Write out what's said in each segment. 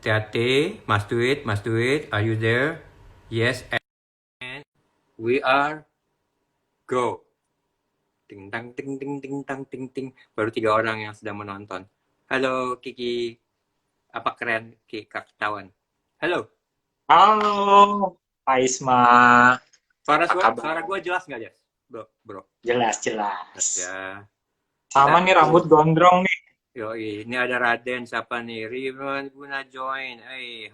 Hati-hati, Mas Duit, are you there? Yes, and we are go. Ting tang ting ting ting tang ting ting. Baru 3 orang yang sedang menonton. Halo Kiki, apa keren Kiki ketahuan? Halo, Halo, Pak Isma. Apa kabar? suara gua jelas nggak Jas? Bro, Jelas, jelas. ya. Sama Kita nih rambut gondrong nih. Yoi, ini ada Raden, siapa nih? Ridwan guna join.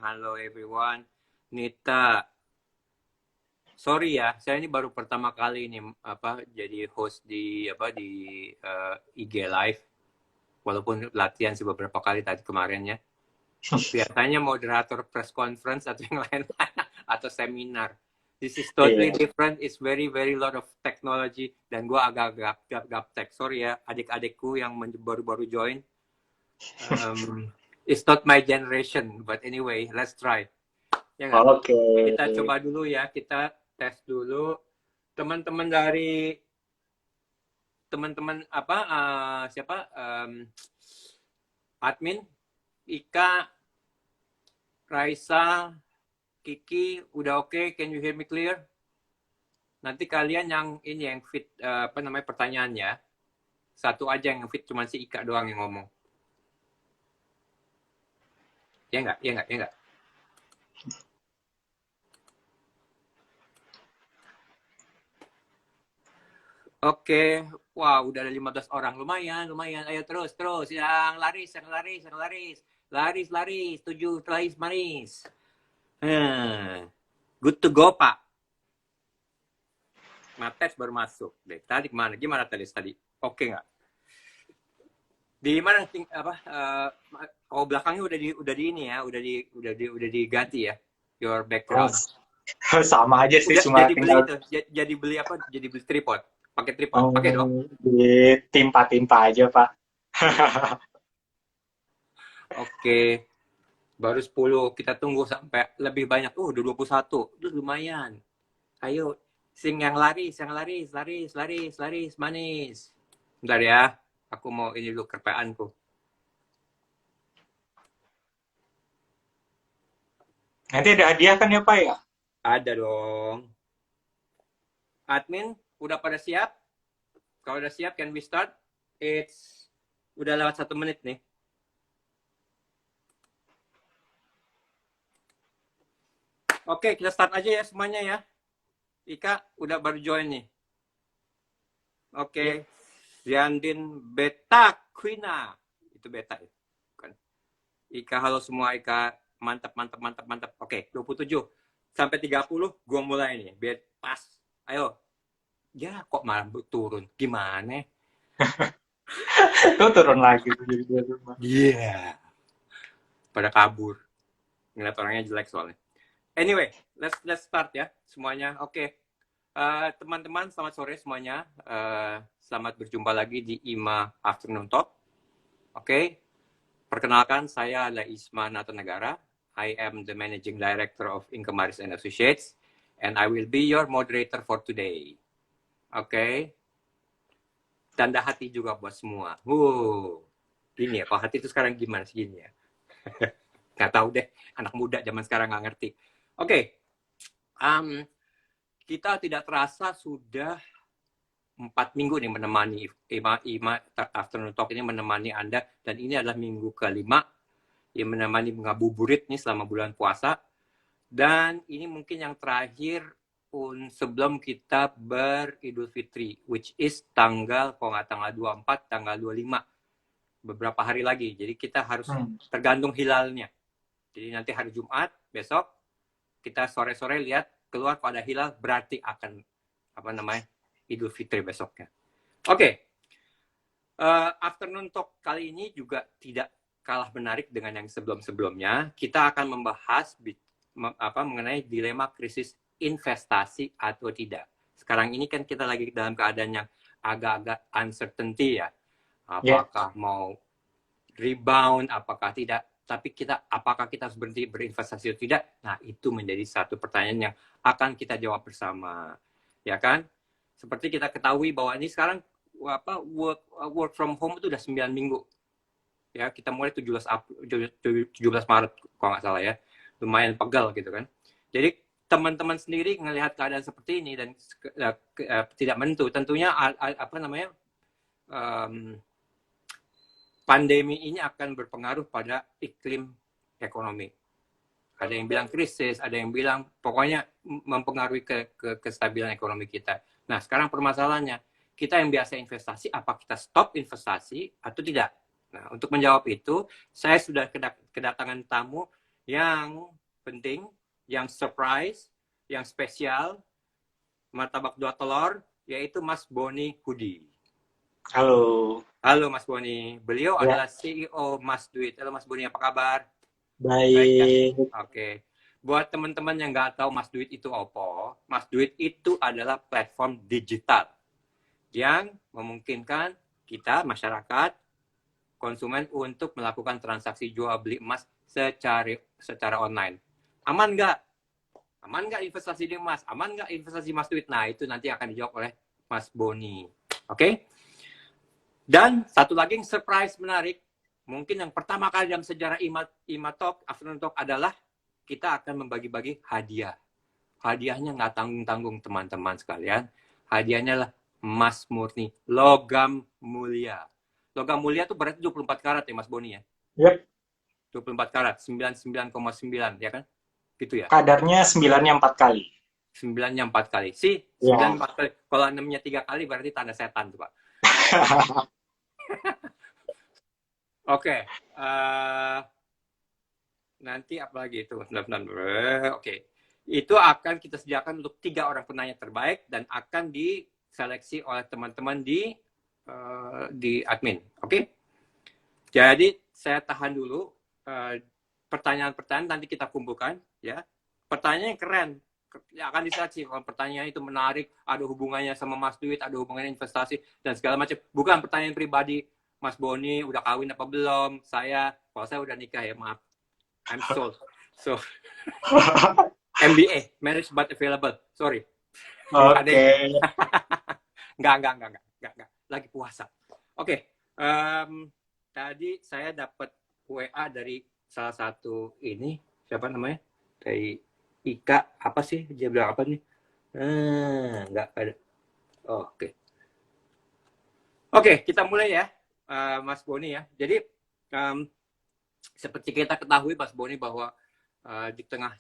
Halo everyone. Nita, sorry ya, saya ini baru pertama kali ini jadi host di IG Live. Walaupun latihan sih beberapa kali tadi kemarin ya. Biasanya moderator press conference atau yang lain atau seminar. This is totally Iya. different. It's very very lot of technology dan gue agak gaptek. Sorry ya adik-adikku yang baru-baru join. It's not my generation, but anyway, let's try. Ya nggak? Oke. Kita coba dulu ya, kita tes dulu. Teman-teman dari siapa? Admin, Ika, Raisa, Kiki, udah oke? Can you hear me clear? Nanti kalian yang fit pertanyaannya. Satu aja yang fit, cuma si Ika doang yang ngomong. Ya nggak? Oke, wah udah ada 15 orang, lumayan. Ayo terus. Yang laris, 7 laris manis. Good to go Pak. Mates baru masuk. Deh, tadi gimana tadi? Oke nggak? Di mana belakangnya udah di ini ya, udah diganti ya. Your background. Sama aja sih, cuma tinggal Jadi beli tripod. Pakai tripod, pakai dong. ditimpa-timpa aja, Pak. Oke. Baru 10, kita tunggu sampai lebih banyak. Udah 21. Lumayan. Ayo, sing yang laris, manis. Bentar ya. Aku mau ini dulu kerpaanku. Nanti ada hadiah kan ya, Pak ya? Ada dong. Admin, udah pada siap? Kalau udah siap, can we start? Udah lewat 1 menit nih. Oke, kita start aja ya semuanya ya. Ika, udah baru join nih. Oke. Ziandin Beta Quina. Itu beta ya? Bukan. Ika, halo semua. Ika, mantap. Oke, 27. Sampai 30, gue mulai nih. Biar pas. Ayo. Ya, kok malah turun? Gimana? Tuh turun lagi. Iya. Pada kabur. Ngeliat orangnya jelek soalnya. Anyway, let's start ya semuanya. Oke. Teman-teman, selamat sore semuanya. Selamat berjumpa lagi di IMA Afternoon Talk. Oke. Perkenalkan, saya adalah Isma Natanegara. I am the Managing Director of Incamaris and Associates, and I will be your moderator for today. Oke. Tanda hati juga buat semua. Gini ya, kalau hati itu sekarang gimana sih gini ya? Gak tahu deh, anak muda zaman sekarang nggak ngerti. Oke. Kita tidak terasa sudah 4 minggu nih menemani IMA Afternoon Talk ini menemani Anda, dan ini adalah minggu ke-5 yang menemani ngabuburit nih selama bulan puasa, dan ini mungkin yang terakhir sebelum kita beridul fitri, which is tanggal 24, tanggal 25, beberapa hari lagi. Jadi kita harus tergantung hilalnya. Jadi nanti hari Jumat besok kita sore-sore lihat keluar pada hilal, berarti akan Idul Fitri besoknya. Oke. Afternoon Talk kali ini juga tidak kalah menarik dengan yang sebelum-sebelumnya. Kita akan membahas mengenai dilema krisis investasi atau tidak. Sekarang ini kan kita lagi dalam keadaan yang agak-agak uncertainty ya. Apakah mau rebound, apakah tidak. Tapi apakah kita harus berhenti berinvestasi atau tidak? Nah, itu menjadi satu pertanyaan yang akan kita jawab bersama. Ya kan? Seperti kita ketahui bahwa ini sekarang work from home itu udah 9 minggu. Ya, kita mulai 17 Maret kalau nggak salah ya, lumayan pegal gitu kan. Jadi teman-teman sendiri melihat keadaan seperti ini dan tidak menentu, tentunya apa namanya, pandemi ini akan berpengaruh pada iklim ekonomi. Ada yang bilang krisis, ada yang bilang pokoknya mempengaruhi kestabilan ekonomi kita. Nah, sekarang permasalahannya, kita yang biasa investasi, apa kita stop investasi atau tidak? Nah, untuk menjawab itu, saya sudah kedatangan tamu yang penting, yang surprise, yang spesial, martabak dua telur, yaitu Mas Boni Hudi. Halo. Halo Mas Boni, beliau Ya, adalah CEO Mas Duit. Halo Mas Boni, apa kabar? Baik ya? baik. Oke. Buat teman-teman yang nggak tahu Mas Duit itu apa, Mas Duit itu adalah platform digital yang memungkinkan kita, masyarakat, konsumen untuk melakukan transaksi jual beli emas secara online. Aman nggak? Aman nggak investasi di emas? Aman nggak investasi Mas Duit? Nah, itu nanti akan dijawab oleh Mas Boni. Oke? Dan satu lagi yang surprise menarik, mungkin yang pertama kali dalam sejarah IMA Talk, Afternoon Talk adalah kita akan membagi-bagi hadiah. Hadiahnya nggak tanggung-tanggung teman-teman sekalian. Hadiahnya adalah emas murni, logam mulia. Logam mulia itu berarti 24 karat ya Mas Boni ya? Yep. 24 karat, 99,9 ya kan? Gitu ya? Kadarnya 9-nya 4 kali. 9-nya 4 kali. Sih, Ya. 9 4 kali. Kalau 6-nya 3 kali berarti tanda setan tuh Pak. Oke. Nanti apa lagi itu? Oke. Itu akan kita sediakan untuk 3 orang penanya terbaik dan akan diseleksi oleh teman-teman di admin. Oke? Jadi saya tahan dulu pertanyaan-pertanyaan, nanti kita kumpulkan ya. Pertanyaan yang keren akan diseleksi. Kalau pertanyaan itu menarik, ada hubungannya sama Mas Duit, ada hubungannya investasi dan segala macam. Bukan pertanyaan pribadi. Mas Boni udah kawin apa belum? Kalau saya udah nikah ya, maaf. I'm sold. So, MBA, marriage but available. Sorry. Oke. Enggak. Lagi puasa. Oke. Tadi saya dapat WA dari salah satu ini, siapa namanya? Dari Ika, apa sih? Dia bilang apa nih? Enggak ada. Oke, kita mulai ya, Mas Boni ya. Jadi, seperti kita ketahui Mas Boni bahwa di tengah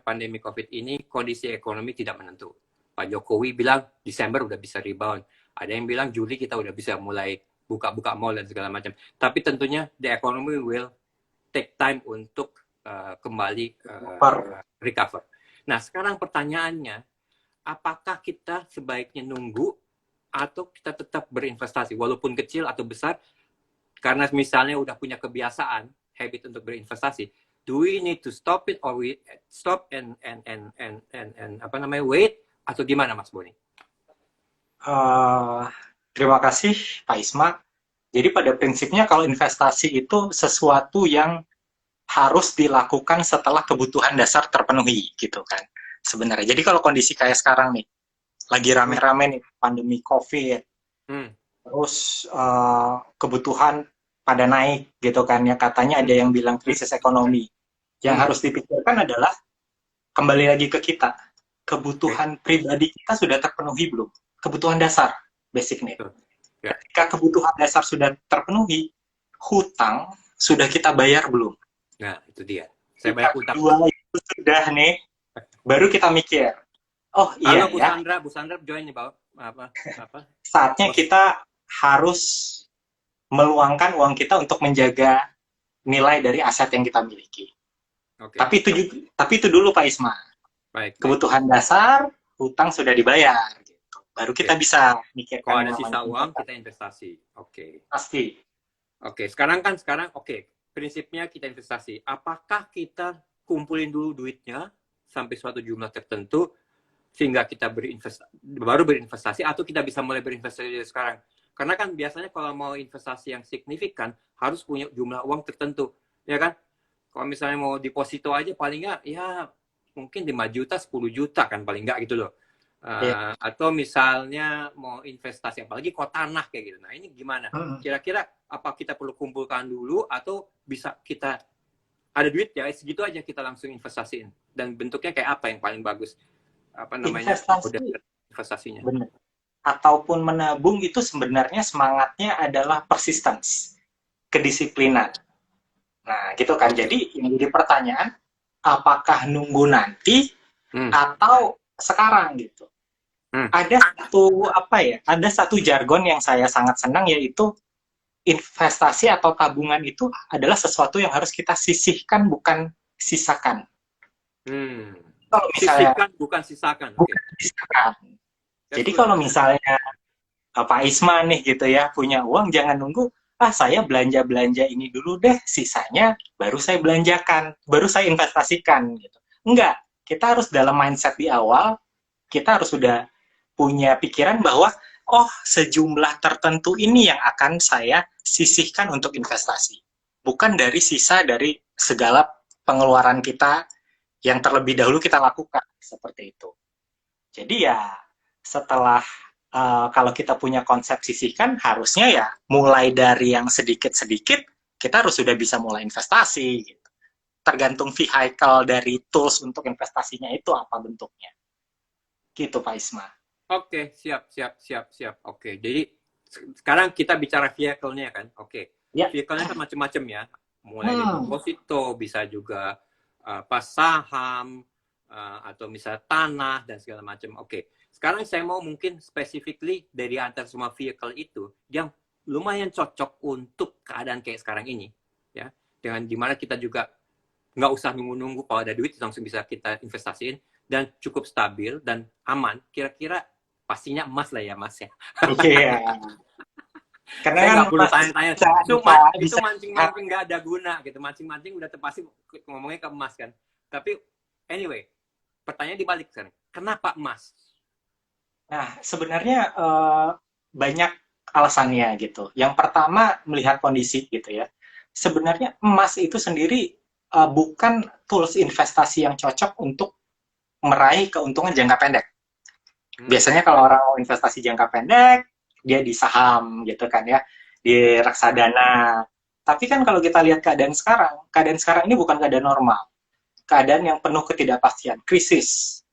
pandemi COVID ini kondisi ekonomi tidak menentu. Pak Jokowi bilang Desember udah bisa rebound. Ada yang bilang Juli kita udah bisa mulai buka-buka mall dan segala macam. Tapi tentunya the economy will take time untuk kembali recover. Nah, sekarang pertanyaannya, apakah kita sebaiknya nunggu atau kita tetap berinvestasi walaupun kecil atau besar? Karena misalnya udah punya kebiasaan habit untuk berinvestasi, do we need to stop it or we stop and wait atau gimana Mas Boni? Terima kasih Pak Isma. Jadi pada prinsipnya kalau investasi itu sesuatu yang harus dilakukan setelah kebutuhan dasar terpenuhi gitu kan sebenarnya. Jadi kalau kondisi kayak sekarang nih, lagi rame-rame nih pandemi COVID, terus kebutuhan pada naik gitu kan ya, katanya ada yang bilang krisis ekonomi. Yang harus dipikirkan adalah kembali lagi ke kita, kebutuhan pribadi kita sudah terpenuhi belum? Kebutuhan dasar, basic need. Ketika kebutuhan dasar sudah terpenuhi, hutang sudah kita bayar belum? Nah, itu dia. Saya bayar hutang. Kedua itu sudah nih, baru kita mikir. Oh iya Bu ya. Bu Sandra join nih, Pak. Apa? Saatnya kita harus meluangkan uang kita untuk menjaga nilai dari aset yang kita miliki. Okay. Tapi itu dulu Pak Isma. Baik. Kebutuhan dasar, hutang sudah dibayar. Gitu. Baru kita bisa mikirkan. Kalau ada sisa uang, kita investasi. Oke. Pasti. Oke. Sekarang prinsipnya kita investasi. Apakah kita kumpulin dulu duitnya sampai suatu jumlah tertentu sehingga kita baru berinvestasi atau kita bisa mulai berinvestasi dari sekarang? Karena kan biasanya kalau mau investasi yang signifikan harus punya jumlah uang tertentu, ya kan? Kalau misalnya mau deposito aja paling nggak ya mungkin 5 juta, 10 juta kan paling nggak gitu loh. Atau misalnya mau investasi apalagi kok tanah kayak gitu. Nah ini gimana? Kira-kira apa kita perlu kumpulkan dulu atau bisa kita ada duit ya segitu aja kita langsung investasiin. Dan bentuknya kayak apa yang paling bagus? Apa namanya? Udah Investasi, investasinya. benar. Ataupun menabung itu sebenarnya semangatnya adalah persistence, kedisiplinan. Nah, gitu kan. Jadi yang jadi pertanyaan, apakah nunggu nanti Hmm. atau sekarang gitu. Ada satu apa ya? Ada satu jargon yang saya sangat senang, yaitu investasi atau tabungan itu adalah sesuatu yang harus kita sisihkan, bukan sisakan. Kalau misalnya Sisihkan bukan sisakan. Oke. bukan sisakan. That's Jadi good. kalau misalnya Pak Isma nih gitu ya punya uang, jangan nunggu saya belanja ini dulu deh, sisanya baru saya belanjakan, baru saya investasikan gitu. Enggak, kita harus dalam mindset di awal, kita harus sudah punya pikiran bahwa oh, sejumlah tertentu ini yang akan saya sisihkan untuk investasi, bukan dari sisa dari segala pengeluaran kita yang terlebih dahulu kita lakukan, seperti itu. Jadi ya setelah kalau kita punya konsep sisihkan, harusnya ya mulai dari yang sedikit-sedikit, kita harus sudah bisa mulai investasi gitu. Tergantung vehicle dari tools untuk investasinya itu apa bentuknya. Gitu Pak Isma. Oke, siap. Oke, jadi sekarang kita bicara vehicle-nya kan. Oke. Ya. Vehicle-nya kan macam-macam ya. Mulai dari deposito, bisa juga saham, atau misalnya tanah dan segala macam. Oke. Sekarang saya mau mungkin specifically dari antara semua vehicle itu yang lumayan cocok untuk keadaan kayak sekarang ini, ya. Dengan dimana kita juga nggak usah nunggu-nunggu kalau ada duit langsung bisa kita investasiin dan cukup stabil dan aman. Kira-kira pastinya emas lah ya, Mas ya. Iya. Karena Saya kan nggak perlu tanya-tanya. Itu bisa mancing-mancing nggak ada guna gitu. Mancing-mancing udah pasti ngomongnya ke emas kan. Tapi anyway, pertanyaan dibalik sekarang. Kenapa emas? Nah, sebenarnya banyak alasannya gitu. Yang pertama melihat kondisi gitu ya. Sebenarnya emas itu sendiri bukan tools investasi yang cocok untuk meraih keuntungan jangka pendek. Biasanya kalau orang mau investasi jangka pendek, dia di saham gitu kan ya, di reksadana. Tapi kan kalau kita lihat keadaan sekarang ini bukan keadaan normal. Keadaan yang penuh ketidakpastian, krisis.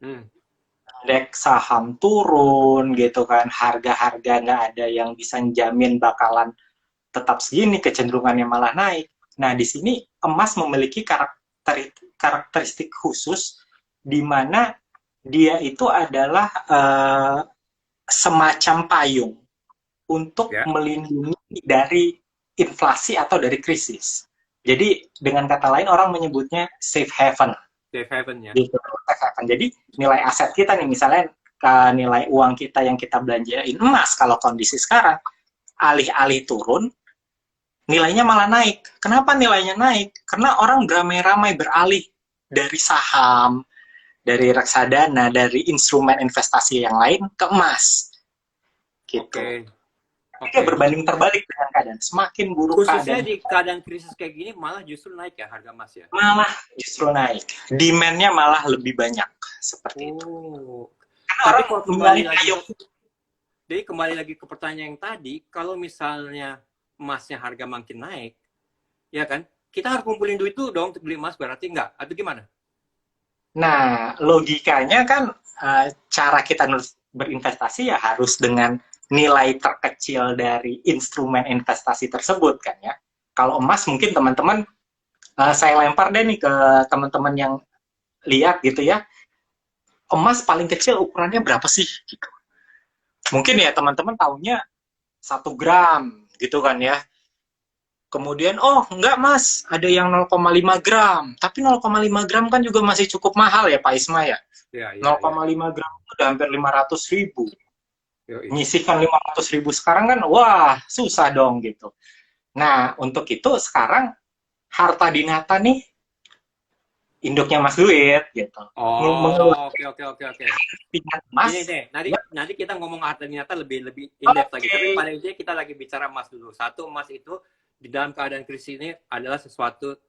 Indeks saham turun gitu kan, harga-harga nggak ada yang bisa jamin bakalan tetap segini, kecenderungannya malah naik. Nah, di sini emas memiliki karakteristik khusus di mana dia itu adalah semacam payung untuk melindungi dari inflasi atau dari krisis. Jadi dengan kata lain orang menyebutnya safe haven. Safe haven ya. Gitu, safe haven. Jadi nilai aset kita nih, misalnya nilai uang kita yang kita belanjain emas, kalau kondisi sekarang alih-alih turun, nilainya malah naik. Kenapa nilainya naik? Karena orang beramai-ramai beralih dari saham, dari reksadana, dari instrumen investasi yang lain ke emas. Gitu. Oke. Berbanding terbalik dengan keadaan. Semakin buruk khususnya di keadaan krisis kayak gini malah justru naik ya harga emas ya? Malah justru naik. Demand-nya malah lebih banyak. Seperti itu. Tapi kalau kembali lagi ke pertanyaan yang tadi, kalau misalnya emasnya harga makin naik, ya kan, kita harus kumpulin duit dulu dong untuk beli emas, berarti enggak? Atau gimana? Nah, logikanya kan cara kita berinvestasi ya harus dengan nilai terkecil dari instrumen investasi tersebut kan ya. Kalau emas mungkin teman-teman, saya lempar deh nih ke teman-teman yang lihat gitu ya, emas paling kecil ukurannya berapa sih? Gitu. Mungkin ya teman-teman tahunya 1 gram gitu kan ya. Kemudian, oh enggak mas, ada yang 0,5 gram. Tapi 0,5 gram kan juga masih cukup mahal ya Pak Isma ya. 0,5 gram itu udah hampir 500.000. Nyisihkan 500.000 sekarang kan, wah susah dong gitu. Nah, untuk itu sekarang harta dinata nih, induknya Mas Duit gitu. Oke. Mas, ini nanti kita ngomong harta dinata lebih in-depth lagi. Tapi pada intinya kita lagi bicara emas dulu. Satu, emas itu di dalam keadaan krisis ini adalah sesuatu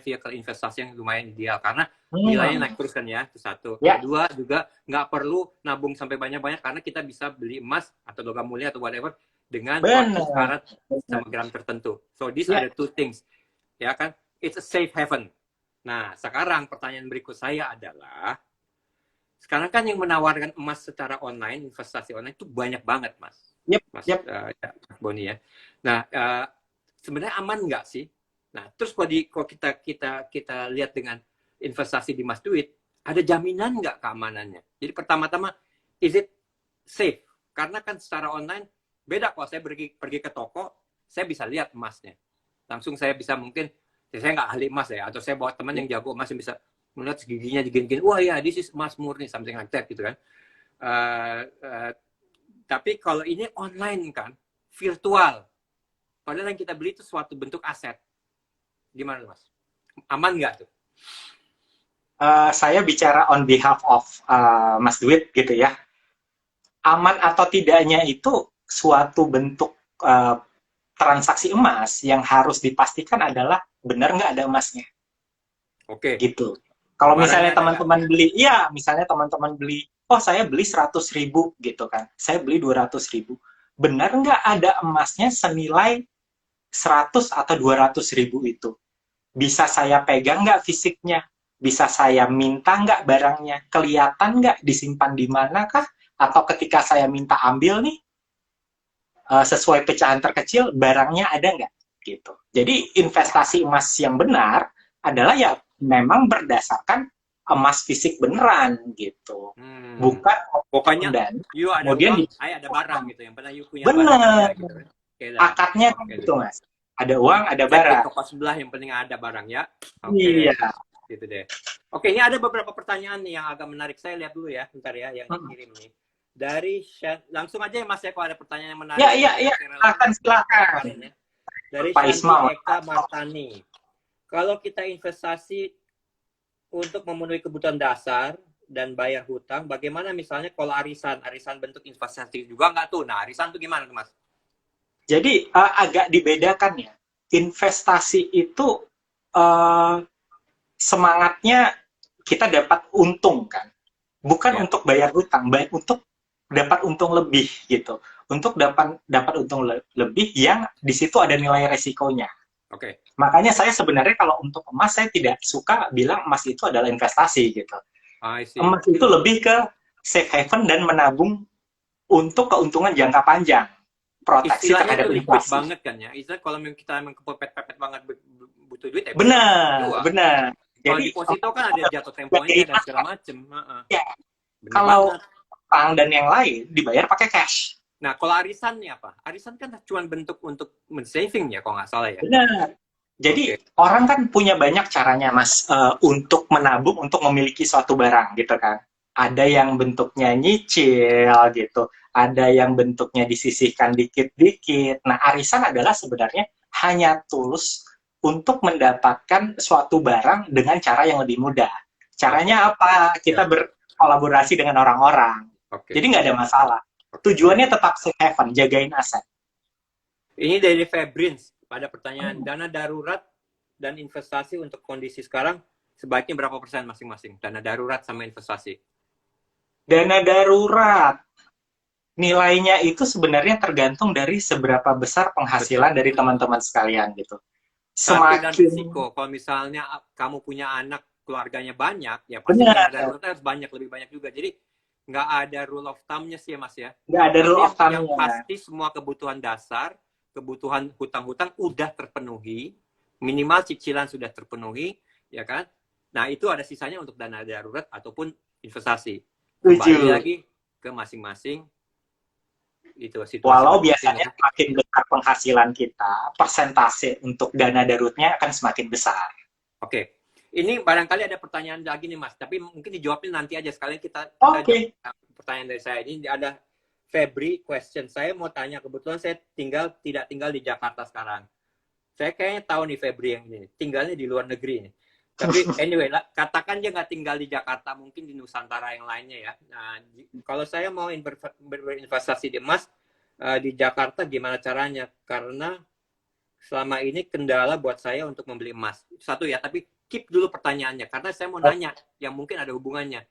vehicle investasi yang lumayan ideal karena nilainya naik terus kan ya, itu satu. Kedua juga nggak perlu nabung sampai banyak-banyak karena kita bisa beli emas atau logam mulia atau whatever dengan suatu syarat sama gram tertentu. So these are the two things, ya kan? it's a safe haven. Nah, sekarang pertanyaan berikut saya adalah, sekarang kan yang menawarkan emas secara online, investasi online itu banyak banget, Mas. Yep, Mas, yep. ya, Mas Boni ya. Nah, sebenarnya aman nggak sih? Nah, terus kalau kita lihat dengan investasi di Mas Duit, ada jaminan nggak keamanannya? Jadi pertama-tama, is it safe? Karena kan secara online beda. Kalau saya pergi ke toko, saya bisa lihat emasnya. Langsung saya bisa mungkin, saya nggak ahli emas ya, atau saya bawa teman yang jago emas yang bisa melihat giginya digini-gini, wah ya, this is emas murni, something like that gitu kan. Tapi kalau ini online kan, virtual. Padahal yang kita beli itu suatu bentuk aset. Gimana Mas? Aman nggak tuh? Saya bicara on behalf of Mas Duit gitu ya. Aman atau tidaknya itu suatu bentuk transaksi emas yang harus dipastikan adalah benar nggak ada emasnya. Oke. Gitu. Kalau misalnya Barangnya ada teman-teman beli, ya misalnya teman-teman beli, oh saya beli 100.000 gitu kan, saya beli 200.000. Benar nggak ada emasnya senilai 100 atau 200.000 itu? Bisa saya pegang nggak fisiknya? Bisa saya minta nggak barangnya? Kelihatan nggak disimpan di manakah? Atau ketika saya minta ambil nih, sesuai pecahan terkecil, barangnya ada nggak? Gitu. Jadi investasi emas yang benar adalah ya memang berdasarkan emas fisik beneran gitu. Bukan pokoknya dan you ada kemudian uang, I ada barang gitu. Yang pernah you punya bener, barang ada gitu kan. akadnya kan gitu Mas. Ada uang, ada Cek di barang. toko sebelah yang penting ada barang ya. Oke. Iya. Gitu deh. Oke, ini ada beberapa pertanyaan nih yang agak menarik. Saya lihat dulu ya, bentar ya yang dikirim nih. Dari langsung aja ya Mas ya, kalau ada pertanyaan yang menarik. Iya. Silakan. Ya. Dari Pak Ismail Eka Martani. Kalau kita investasi untuk memenuhi kebutuhan dasar dan bayar hutang, bagaimana misalnya kalau arisan bentuk investasi juga nggak tuh? Nah, arisan tuh gimana tuh Mas? Jadi agak dibedakan ya. Investasi itu semangatnya kita dapat untung kan, bukan untuk bayar hutang, baik untuk dapat untung lebih gitu, untuk dapat untung lebih yang di situ ada nilai resikonya. Oke. Makanya saya sebenarnya kalau untuk emas saya tidak suka bilang emas itu adalah investasi gitu. Emas itu lebih ke safe haven dan menabung untuk keuntungan jangka panjang, proteksi terhadap inflasi. Banget kan ya, istilah kalau kita memang kepepet banget butuh duit ya. Benar. Kalau deposito kan ada jatuh temponya dan segala macem. Ya. Kalau utang dan yang lain dibayar pakai cash. Nah, kalau arisan nih apa? Arisan kan cuma bentuk untuk men-saving ya, kalau nggak salah ya. Benar. Jadi orang kan punya banyak caranya Mas untuk menabung, untuk memiliki suatu barang gitu kan. Ada yang bentuknya nyicil gitu, ada yang bentuknya disisihkan dikit-dikit. Nah, arisan adalah sebenarnya hanya tulus untuk mendapatkan suatu barang dengan cara yang lebih mudah. Caranya apa? Kita berkolaborasi dengan orang-orang. Jadi nggak ada masalah. Tujuannya tetap safe haven, jagain aset. Ini dari Febrins. Pada pertanyaan, dana darurat dan investasi untuk kondisi sekarang sebaiknya berapa persen masing-masing? Dana darurat sama investasi. Dana darurat nilainya itu sebenarnya tergantung dari seberapa besar penghasilan dari teman-teman sekalian gitu. Semakin risiko. Kalau misalnya kamu punya anak, keluarganya banyak, ya pasti dana daruratnya harus lebih banyak juga. Jadi nggak ada rule of thumb-nya sih ya Mas ya. Nggak ada rule of thumb-nya. Yang pasti semua kebutuhan dasar, kebutuhan hutang-hutang udah terpenuhi, minimal cicilan sudah terpenuhi, ya kan? Nah, itu ada sisanya untuk dana darurat ataupun investasi. Kembali lagi ke masing-masing. Itu situasi. Walau biasanya makin besar penghasilan kita, persentase untuk dana daruratnya akan semakin besar. Oke. Ini barangkali ada pertanyaan lagi nih Mas, tapi mungkin dijawabnya nanti aja. Sekalian kita jawab pertanyaan dari saya. Ini ada Febri question. Saya mau tanya, kebetulan saya tidak tinggal di Jakarta sekarang. Saya kayaknya tahu nih Febri yang ini, tinggalnya di luar negeri nih. Tapi anyway, katakan dia nggak tinggal di Jakarta, mungkin di Nusantara yang lainnya ya. Nah, kalau saya mau berinvestasi di emas di Jakarta, gimana caranya? Karena selama ini kendala buat saya untuk membeli emas. Satu ya, tapi keep dulu pertanyaannya. Karena saya mau nanya, yang mungkin ada hubungannya.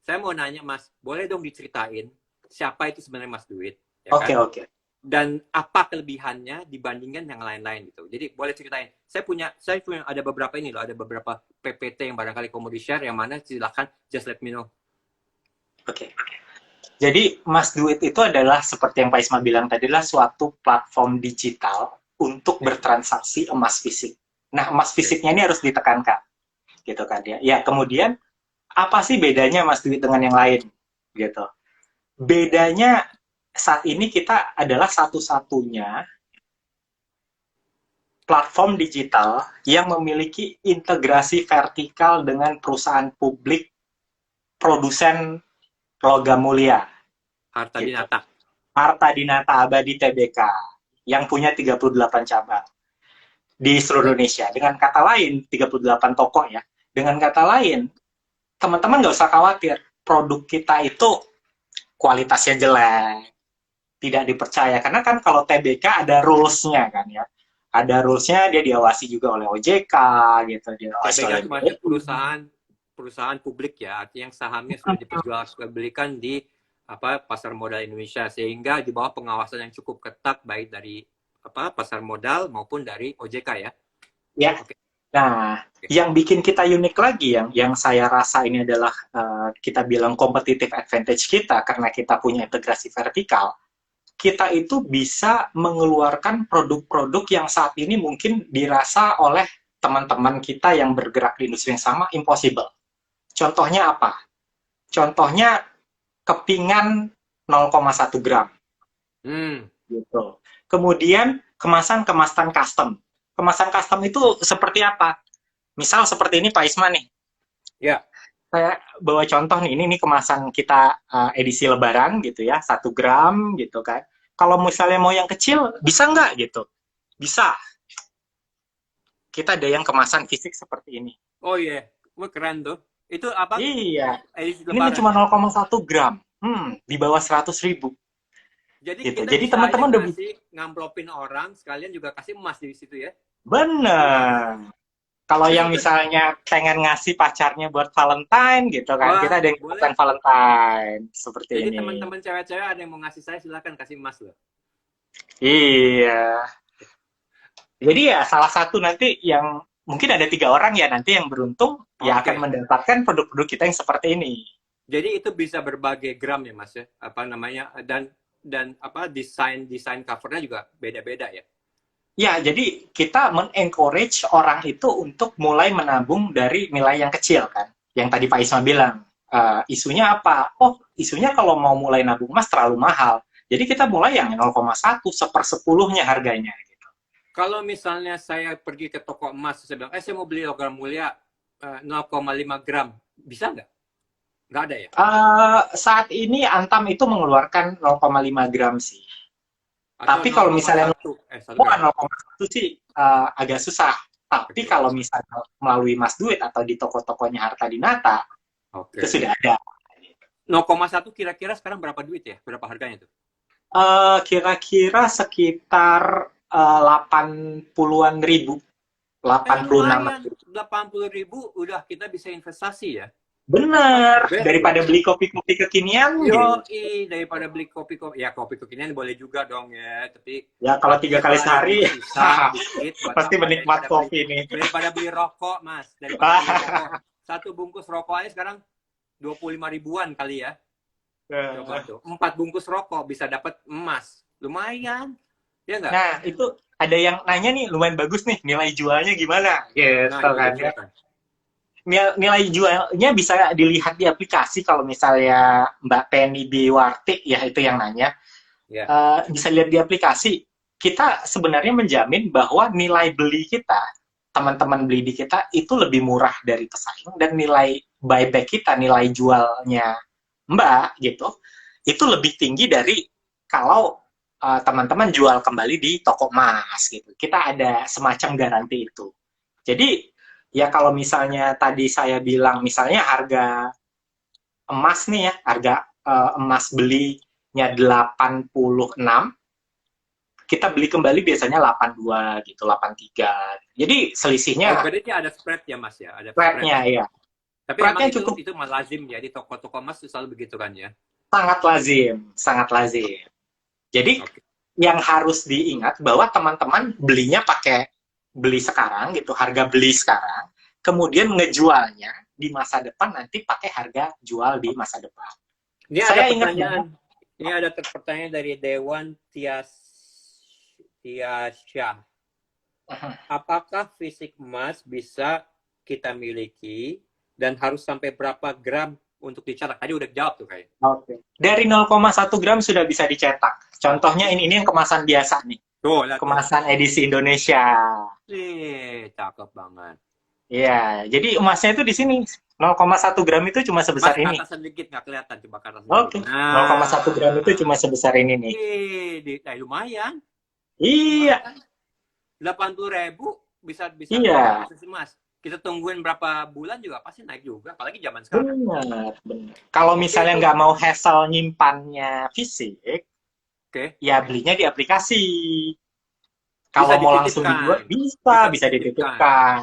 Saya mau nanya Mas, boleh dong diceritain siapa itu sebenarnya Mas Duit? Ya Oke. dan apa kelebihannya dibandingkan yang lain-lain gitu. Jadi boleh ceritain. Saya punya ada beberapa ini loh, ada beberapa PPT yang barangkali kamu di share yang mana silakan just let me know. Oke. Jadi Mas Duit itu adalah seperti yang Pak Isma bilang tadi adalah suatu platform digital untuk bertransaksi emas fisik. Nah, emas fisiknya ini harus ditekankan, gitu kan ya. Ya, kemudian apa sih bedanya Mas Duit dengan yang lain, gitu. Bedanya saat ini kita adalah satu-satunya platform digital yang memiliki integrasi vertikal dengan perusahaan publik produsen logam mulia. Harta Gitu. Dinata. Harta Dinata Abadi Tbk yang punya 38 cabang di seluruh Indonesia. Dengan kata lain, 38 toko ya. Dengan kata lain, teman-teman nggak usah khawatir. Produk kita itu kualitasnya jelek, tidak dipercaya. Karena kan kalau TBK ada rules-nya kan ya. Ada rules-nya, dia diawasi juga oleh OJK gitu. TBK itu masih perusahaan publik ya, artinya yang sahamnya sudah diperjualbelikan di pasar modal Indonesia, sehingga di bawah pengawasan yang cukup ketat baik dari pasar modal maupun dari OJK ya. Ya. Okay. Nah, yang bikin kita unik lagi yang saya rasa ini adalah kita bilang competitive advantage kita karena kita punya integrasi vertikal. Kita itu bisa mengeluarkan produk-produk yang saat ini mungkin dirasa oleh teman-teman kita yang bergerak di industri yang sama impossible. Contohnya apa? Contohnya kepingan 0,1 gram. Gitu. Kemudian kemasan custom. Kemasan custom itu seperti apa? Misal seperti ini Pak Isma nih. Ya. Saya bawa contoh nih, ini kemasan kita edisi Lebaran gitu ya, 1 gram gitu kan. Kalau misalnya mau yang kecil, bisa nggak gitu? Bisa. Kita ada yang kemasan fisik seperti ini. Oh iya, wah keren tuh. Itu apa? Iya. Ini cuma 0,1 gram. Di bawah 100.000. Jadi gitu. kita Jadi teman-teman udah ngamplopin orang, sekalian juga kasih emas di situ ya? Bener. Kalau yang misalnya pengen ngasih pacarnya buat Valentine gitu kan, kita ada yang bukan Valentine seperti jadi ini. Jadi teman-teman cewek-cewek ada yang mau ngasih saya, silakan kasih emas loh. Iya. Jadi ya salah satu nanti yang mungkin ada 3 orang ya nanti yang beruntung ya akan mendapatkan produk-produk kita yang seperti ini. Jadi itu bisa berbagai gram ya Mas ya, dan desain covernya juga beda-beda ya. Ya, jadi kita men-encourage orang itu untuk mulai menabung dari nilai yang kecil kan. Yang tadi Pak Isma bilang, isunya apa? Oh, isunya kalau mau mulai nabung emas terlalu mahal. Jadi kita mulai yang 0,1, 1/10-nya harganya. Gitu. Kalau misalnya saya pergi ke toko emas, saya bilang, saya mau beli logam mulia 0,5 gram, bisa nggak? Nggak ada ya? Saat ini Antam itu mengeluarkan 0,5 gram sih. Tapi kalau misalnya 0,1 sih agak susah. Tapi kalau misalnya melalui Mas Duit atau di toko-tokonya Harta Dinata, itu sudah ada. 0,1 kira-kira sekarang berapa duit ya? Berapa harganya tuh? Kira-kira sekitar 80-an ribu. 80 ribu udah kita bisa investasi ya? Bener, daripada beli kopi-kopi kekinian. Daripada beli kopi-kopi. Ya kopi kekinian boleh juga dong ya, tapi ya kalau 3 kali sehari pasti menikmat kopi nih. Daripada beli rokok, Mas. Daripada beli rokok. 1 bungkus rokok aja sekarang 25 ribuan kali ya. Coba tuh. 4 bungkus rokok bisa dapat emas. Lumayan. Ya enggak? Nah, itu ada yang nanya nih, lumayan bagus nih, nilai jualnya gimana? Gitu kan ya. Nilai jualnya bisa dilihat di aplikasi kalau misalnya Mbak Penny Biwarti ya itu yang nanya bisa lihat di aplikasi. Kita sebenarnya menjamin bahwa nilai beli kita, teman-teman beli di kita itu lebih murah dari pesaing dan nilai buyback kita, nilai jualnya Mbak gitu, itu lebih tinggi dari kalau teman-teman jual kembali di toko emas gitu. Kita ada semacam garansi itu. Jadi ya kalau misalnya tadi saya bilang misalnya harga emas nih ya, harga emas belinya 86, kita beli kembali biasanya 82 gitu, 83. Jadi selisihnya berarti ada spread ya Mas ya, ada spreadnya ya. Tapi memang itu lazim ya di toko-toko emas selalu begitu kan ya? Sangat lazim, sangat lazim. Jadi yang harus diingat bahwa teman-teman belinya pakai beli sekarang gitu, harga beli sekarang, kemudian ngejualnya di masa depan nanti pakai harga jual di masa depan. Ini ada Saya ingat banget. pertanyaan. Ini ada pertanyaan dari Dewan Tiasya. Apakah fisik emas bisa kita miliki dan harus sampai berapa gram untuk dicetak? Tadi udah jawab tuh kayak. Oke. Dari 0,1 gram sudah bisa dicetak. Contohnya ini yang kemasan biasa nih. Tuh, lihat tuh. Kemasan edisi Indonesia. Cakep banget. Iya, jadi emasnya itu di sini 0,1 gram itu cuma sebesar Mas, ini. ke atas sedikit nggak kelihatan, coba ke atas Oke. sedikit. 0,1 gram itu cuma sebesar ini nih. Lumayan. Iya. 80.000 bisa Iya. Mas. Kita tungguin berapa bulan juga pasti naik juga, apalagi zaman sekarang. Benar. Kalau misalnya nggak mau hassle nyimpannya fisik, ya belinya di aplikasi. Kalau mau langsung dijual, bisa dititipkan.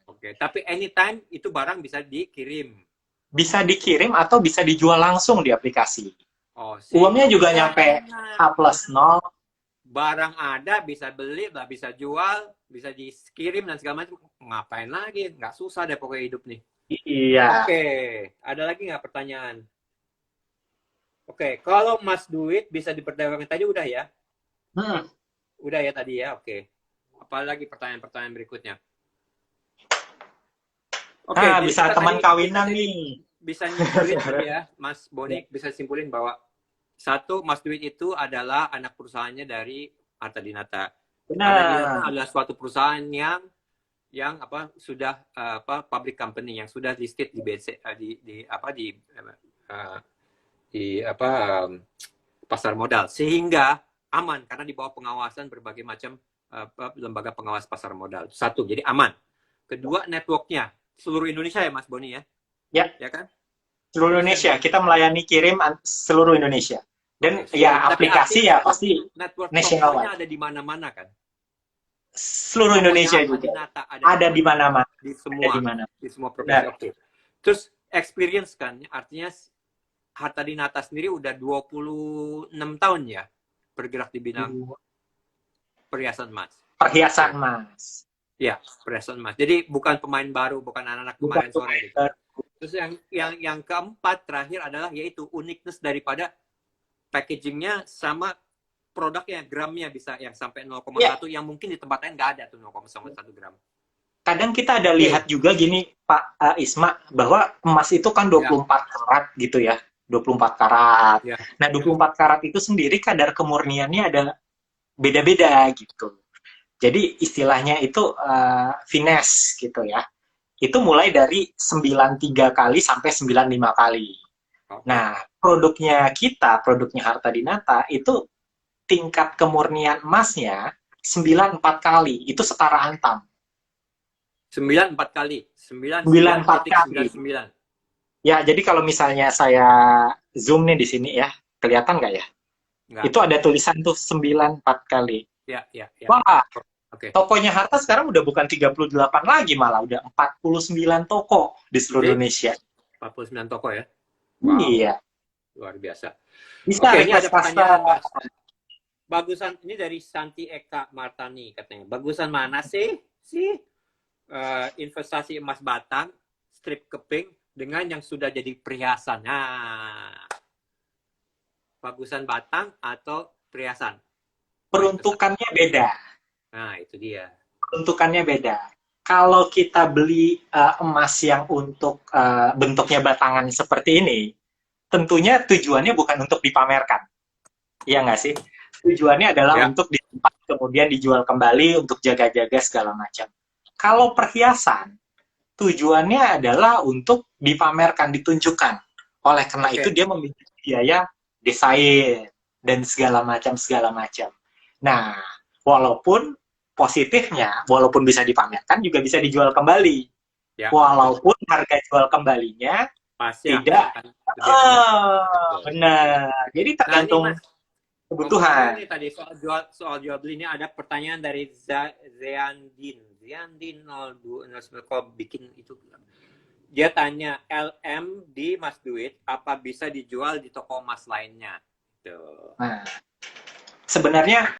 Oke, tapi anytime itu barang bisa dikirim. Bisa dikirim atau bisa dijual langsung di aplikasi. Oh, Uangnya juga nyampe H+0. Barang ada, bisa beli, bisa jual, bisa dikirim dan segala macam. Ngapain lagi? Nggak susah deh pokoknya hidup nih. Iya. Oke, ada lagi nggak pertanyaan? Oke, kalau emas duit bisa diperdagangkan tadi udah ya? Udah ya tadi ya, oke. Apalagi pertanyaan-pertanyaan berikutnya? Oke, bisa teman kawinan nih. Bisa nyimpulin ya, Mas Bonik, bisa simpulin bahwa satu, Mas Duit itu adalah anak perusahaannya dari Arta Dinata. Benar. Arta Dinata adalah suatu perusahaan yang sudah public company yang sudah listed di BC pasar modal, sehingga aman karena di bawah pengawasan berbagai macam lembaga pengawas pasar modal. Satu, jadi aman. Kedua, networknya seluruh Indonesia ya Mas Boni ya? Ya kan? Seluruh Indonesia. Kita melayani kirim seluruh Indonesia. Dan ya aplikasi ya pasti network nasional. ada di mana-mana kan? Seluruh Indonesia juga. Ada di mana-mana. Di semua. Di semua provinsi. Oke. Terus experience kan, artinya Harta Dinata sendiri udah 26 tahun ya bergerak di bidang perhiasan emas. Perhiasan emas. Ya, perhiasan emas. Jadi bukan pemain baru, bukan anak-anak kemarin sore gitu. Terus yang keempat terakhir adalah yaitu uniqueness daripada packagingnya sama produknya, gramnya bisa yang sampai 0,1 yang mungkin di tempat lain nggak ada tuh 0,1 gram. Kadang kita ada lihat juga gini Pak Isma, bahwa emas itu kan 24 karat gitu ya. 24 karat. Nah, 24 karat itu sendiri kadar kemurniannya ada beda-beda gitu. Jadi istilahnya itu finesse gitu ya. Itu mulai dari 93 kali sampai 95 kali. Nah, produknya Harta Dinata itu tingkat kemurnian emasnya 94 kali. Itu setara Antam. 94 kali. 94 kali. 99. Ya, jadi kalau misalnya saya zoom nih di sini ya, kelihatan nggak ya? Nggak. Itu ada tulisan tuh 94 kali. Ya. Wah, tokonya Harta sekarang udah bukan 38 lagi, malah udah 49 toko di seluruh Indonesia. 49 toko ya? Wow. Iya. Luar biasa. Bisa ini ada pertanyaan. Bagusan, ini dari Santi Eka Martani katanya. Bagusan mana sih investasi emas batang, strip keping, dengan yang sudah jadi perhiasan? Nah, bagusan batang atau perhiasan? Peruntukannya beda. Nah, itu dia. Peruntukannya beda. Kalau kita beli emas yang untuk bentuknya batangan seperti ini, tentunya tujuannya bukan untuk dipamerkan. Iya nggak sih? Tujuannya adalah untuk disimpan, kemudian dijual kembali untuk jaga-jaga segala macam. Kalau perhiasan, tujuannya adalah untuk dipamerkan, ditunjukkan. Oleh karena itu dia memiliki biaya desain dan segala macam. Nah, walaupun positifnya, walaupun bisa dipamerkan, juga bisa dijual kembali. Walaupun harga jual kembalinya pasti tidak benar. Jadi tergantung kebutuhan. Ini tadi soal jual beli ini ada pertanyaan dari Zeandin 02 bikin itu. Dia tanya, LM di Mas Duit apa bisa dijual di toko emas lainnya? Tuh. Nah, sebenarnya